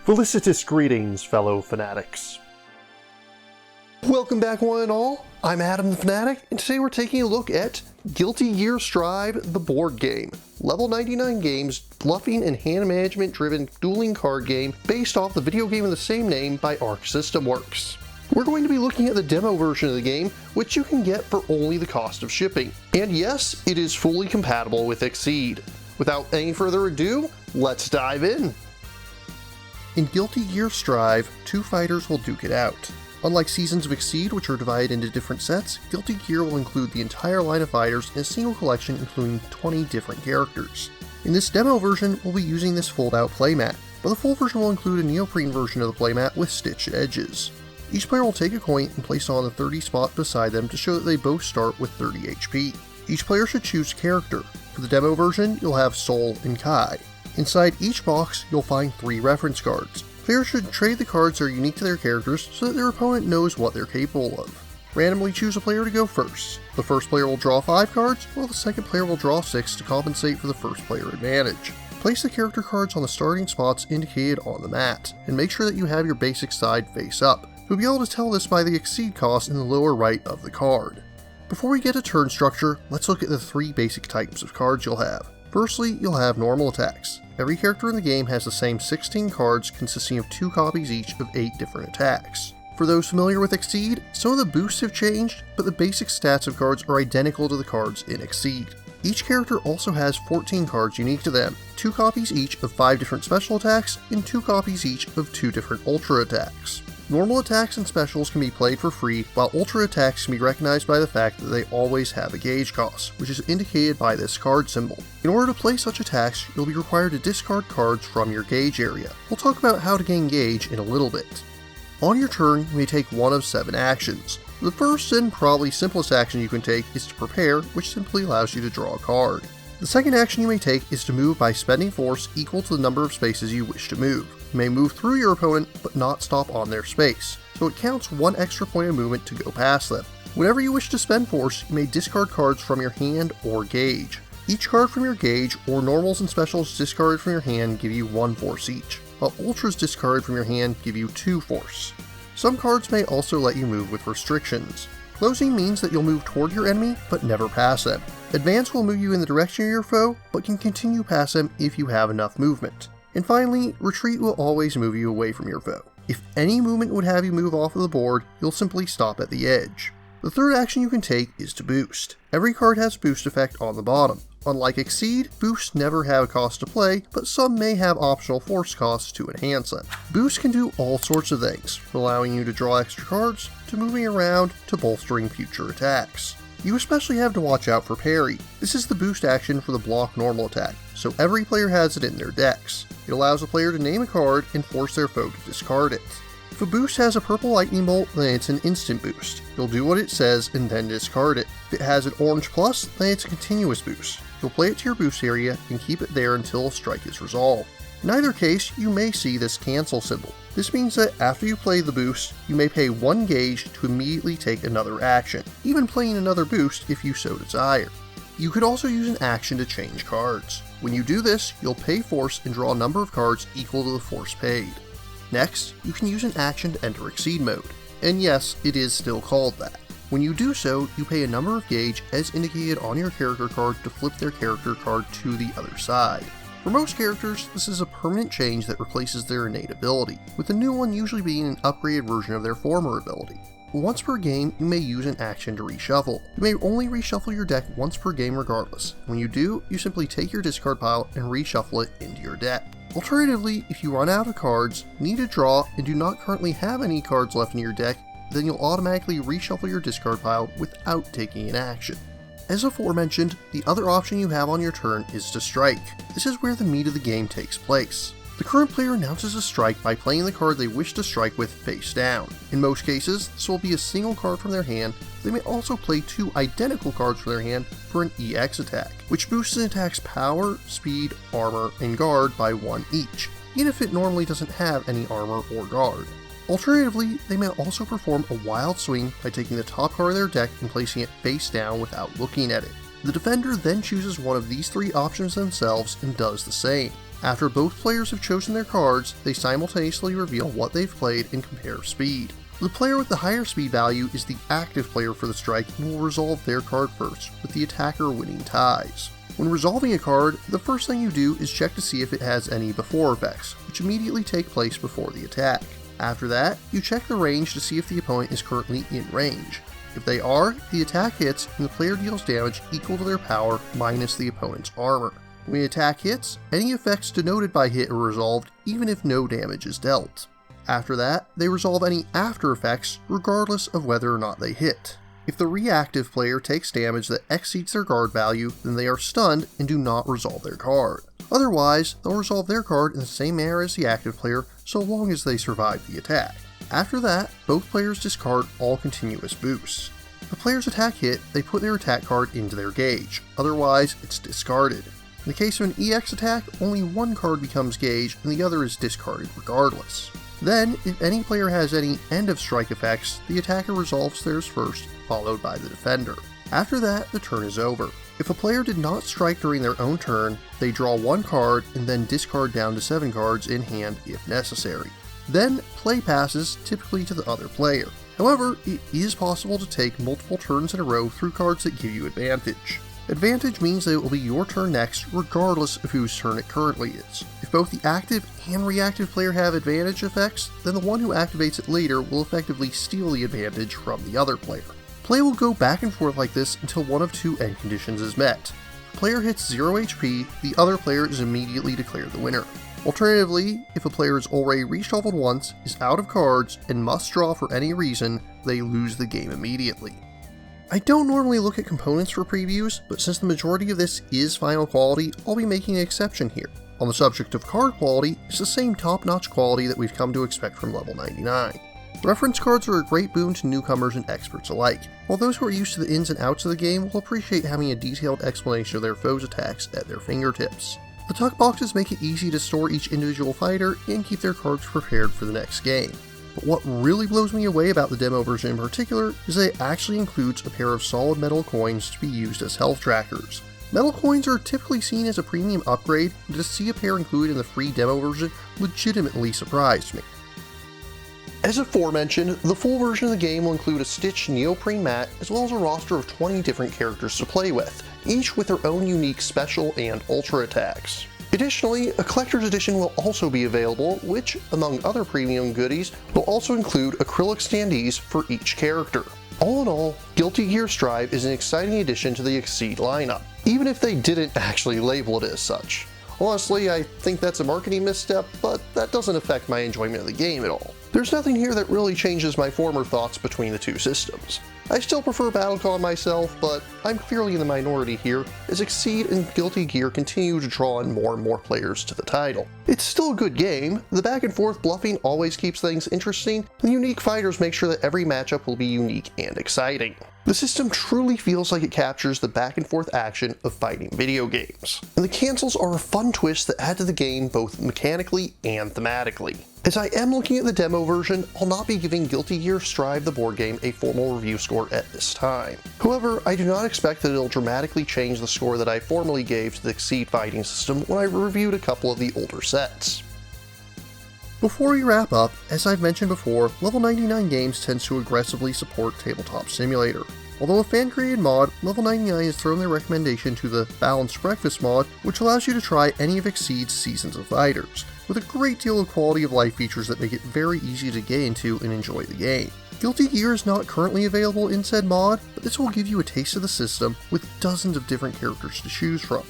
Felicitous greetings, fellow fanatics. Welcome back one and all, I'm Adam the Fanatic, and today we're taking a look at Guilty Gear Strive, the board game. Level 99 Games, bluffing and hand management driven dueling card game based off the video game of the same name by Arc System Works. We're going to be looking at the demo version of the game, which you can get for only the cost of shipping. And yes, it is fully compatible with Exceed. Without any further ado, let's dive in. In Guilty Gear Strive, two fighters will duke it out. Unlike Seasons of Exceed, which are divided into different sets, Guilty Gear will include the entire line of fighters in a single collection including 20 different characters. In this demo version, we'll be using this fold-out playmat, but the full version will include a neoprene version of the playmat with stitched edges. Each player will take a coin and place it on the 30 spot beside them to show that they both start with 30 HP. Each player should choose a character. For the demo version, you'll have Soul and Kai. Inside each box, you'll find 3 reference cards. Players should trade the cards that are unique to their characters so that their opponent knows what they're capable of. Randomly choose a player to go first. The first player will draw 5 cards, while the second player will draw 6 to compensate for the first player advantage. Place the character cards on the starting spots indicated on the mat, and make sure that you have your basic side face up. You'll be able to tell this by the Exceed cost in the lower right of the card. Before we get to turn structure, let's look at the 3 basic types of cards you'll have. Firstly, you'll have normal attacks. Every character in the game has the same 16 cards consisting of 2 copies each of 8 different attacks. For those familiar with Exceed, some of the boosts have changed, but the basic stats of cards are identical to the cards in Exceed. Each character also has 14 cards unique to them, 2 copies each of 5 different special attacks, and 2 copies each of 2 different ultra attacks. Normal attacks and specials can be played for free, while ultra attacks can be recognized by the fact that they always have a gauge cost, which is indicated by this card symbol. In order to play such attacks, you'll be required to discard cards from your gauge area. We'll talk about how to gain gauge in a little bit. On your turn, you may take one of 7 actions. The first and probably simplest action you can take is to prepare, which simply allows you to draw a card. The second action you may take is to move by spending force equal to the number of spaces you wish to move. You may move through your opponent, but not stop on their space, so it counts 1 extra point of movement to go past them. Whenever you wish to spend force, you may discard cards from your hand or gauge. Each card from your gauge, or normals and specials discarded from your hand, give you 1 force each, while ultras discarded from your hand give you 2 force. Some cards may also let you move with restrictions. Closing means that you'll move toward your enemy, but never past them. Advance will move you in the direction of your foe, but can continue past them if you have enough movement. And finally, retreat will always move you away from your foe. If any movement would have you move off of the board, you'll simply stop at the edge. The third action you can take is to boost. Every card has a boost effect on the bottom. Unlike Exceed, boosts never have a cost to play, but some may have optional force costs to enhance them. Boosts can do all sorts of things, from allowing you to draw extra cards, to moving around, to bolstering future attacks. You especially have to watch out for parry. This is the boost action for the block normal attack, so every player has it in their decks. It allows a player to name a card and force their foe to discard it. If a boost has a purple lightning bolt, then it's an instant boost. You'll do what it says and then discard it. If it has an orange plus, then it's a continuous boost. You'll play it to your boost area and keep it there until a strike is resolved. In either case, you may see this cancel symbol. This means that after you play the boost, you may pay 1 gauge to immediately take another action, even playing another boost if you so desire. You could also use an action to change cards. When you do this, you'll pay force and draw a number of cards equal to the force paid. Next, you can use an action to enter Exceed mode. And yes, it is still called that. When you do so, you pay a number of gauge as indicated on your character card to flip their character card to the other side. For most characters, this is a permanent change that replaces their innate ability, with the new one usually being an upgraded version of their former ability. Once per game, you may use an action to reshuffle. You may only reshuffle your deck once per game regardless. When you do, you simply take your discard pile and reshuffle it into your deck. Alternatively, if you run out of cards, need to draw, and do not currently have any cards left in your deck, then you'll automatically reshuffle your discard pile without taking an action. As aforementioned, the other option you have on your turn is to strike. This is where the meat of the game takes place. The current player announces a strike by playing the card they wish to strike with face down. In most cases, this will be a single card from their hand. They may also play 2 identical cards from their hand for an EX attack, which boosts an attack's power, speed, armor, and guard by 1 each, even if it normally doesn't have any armor or guard. Alternatively, they may also perform a wild swing by taking the top card of their deck and placing it face down without looking at it. The defender then chooses one of these 3 options themselves and does the same. After both players have chosen their cards, they simultaneously reveal what they've played and compare speed. The player with the higher speed value is the active player for the strike and will resolve their card first, with the attacker winning ties. When resolving a card, the first thing you do is check to see if it has any before effects, which immediately take place before the attack. After that, you check the range to see if the opponent is currently in range. If they are, the attack hits and the player deals damage equal to their power minus the opponent's armor. When the attack hits, any effects denoted by hit are resolved even if no damage is dealt. After that, they resolve any after effects regardless of whether or not they hit. If the reactive player takes damage that exceeds their guard value, then they are stunned and do not resolve their card. Otherwise, they'll resolve their card in the same manner as the active player so long as they survive the attack. After that, both players discard all continuous boosts. If the player's attack hit, they put their attack card into their gauge, otherwise it's discarded. In the case of an EX attack, only one card becomes gauge and the other is discarded regardless. Then, if any player has any end of strike effects, the attacker resolves theirs first, followed by the defender. After that, the turn is over. If a player did not strike during their own turn, they draw one card and then discard down to 7 cards in hand if necessary. Then, play passes, typically to the other player. However, it is possible to take multiple turns in a row through cards that give you advantage. Advantage means that it will be your turn next regardless of whose turn it currently is. If both the active and reactive player have advantage effects, then the one who activates it later will effectively steal the advantage from the other player. Play will go back and forth like this until one of two end conditions is met. If the player hits 0 HP, the other player is immediately declared the winner. Alternatively, if a player is already reshuffled once, is out of cards, and must draw for any reason, they lose the game immediately. I don't normally look at components for previews, but since the majority of this is final quality, I'll be making an exception here. On the subject of card quality, it's the same top-notch quality that we've come to expect from level 99. Reference cards are a great boon to newcomers and experts alike, while those who are used to the ins and outs of the game will appreciate having a detailed explanation of their foes' attacks at their fingertips. The tuck boxes make it easy to store each individual fighter and keep their cards prepared for the next game. But what really blows me away about the demo version in particular is that it actually includes a pair of solid metal coins to be used as health trackers. Metal coins are typically seen as a premium upgrade, and to see a pair included in the free demo version legitimately surprised me. As aforementioned, the full version of the game will include a stitched neoprene mat as well as a roster of 20 different characters to play with, each with their own unique special and ultra attacks. Additionally, a collector's edition will also be available, which, among other premium goodies, will also include acrylic standees for each character. All in all, Guilty Gear Strive is an exciting addition to the Exceed lineup, even if they didn't actually label it as such. Honestly, I think that's a marketing misstep, but that doesn't affect my enjoyment of the game at all. There's nothing here that really changes my former thoughts between the two systems. I still prefer BattleCON myself, but I'm clearly in the minority here, as Exceed and Guilty Gear continue to draw in more and more players to the title. It's still a good game, the back and forth bluffing always keeps things interesting, and unique fighters make sure that every matchup will be unique and exciting. The system truly feels like it captures the back and forth action of fighting video games. And the cancels are a fun twist that add to the game both mechanically and thematically. As I am looking at the demo version, I'll not be giving Guilty Gear Strive the board game a formal review score at this time. However, I do not expect that it'll dramatically change the score that I formerly gave to the Exceed fighting system when I reviewed a couple of the older sets. Before we wrap up, as I've mentioned before, Level 99 Games tends to aggressively support Tabletop Simulator. Although a fan-created mod, Level 99 has thrown their recommendation to the Balanced Breakfast mod, which allows you to try any of Exceed's seasons of fighters, with a great deal of quality of life features that make it very easy to get into and enjoy the game. Guilty Gear is not currently available in said mod, but this will give you a taste of the system with dozens of different characters to choose from.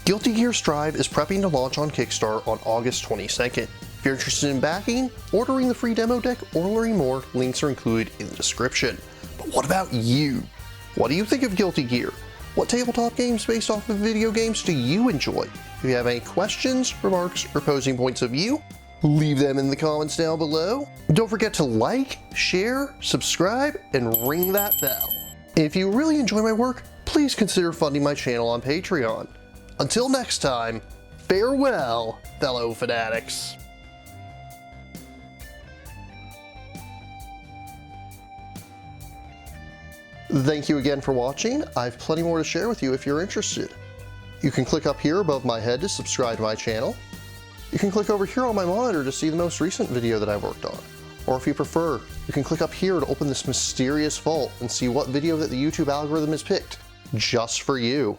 Guilty Gear Strive is prepping to launch on Kickstarter on August 22nd. If you're interested in backing, ordering the free demo deck, or learning more, links are included in the description. But what about you? What do you think of Guilty Gear? What tabletop games based off of video games do you enjoy? If you have any questions, remarks, or opposing points of view, leave them in the comments down below. Don't forget to like, share, subscribe, and ring that bell. And if you really enjoy my work, please consider funding my channel on Patreon. Until next time, farewell, fellow fanatics. Thank you again for watching. I have plenty more to share with you if you're interested. You can click up here above my head to subscribe to my channel. You can click over here on my monitor to see the most recent video that I worked on. Or if you prefer, you can click up here to open this mysterious vault and see what video that the YouTube algorithm has picked just for you.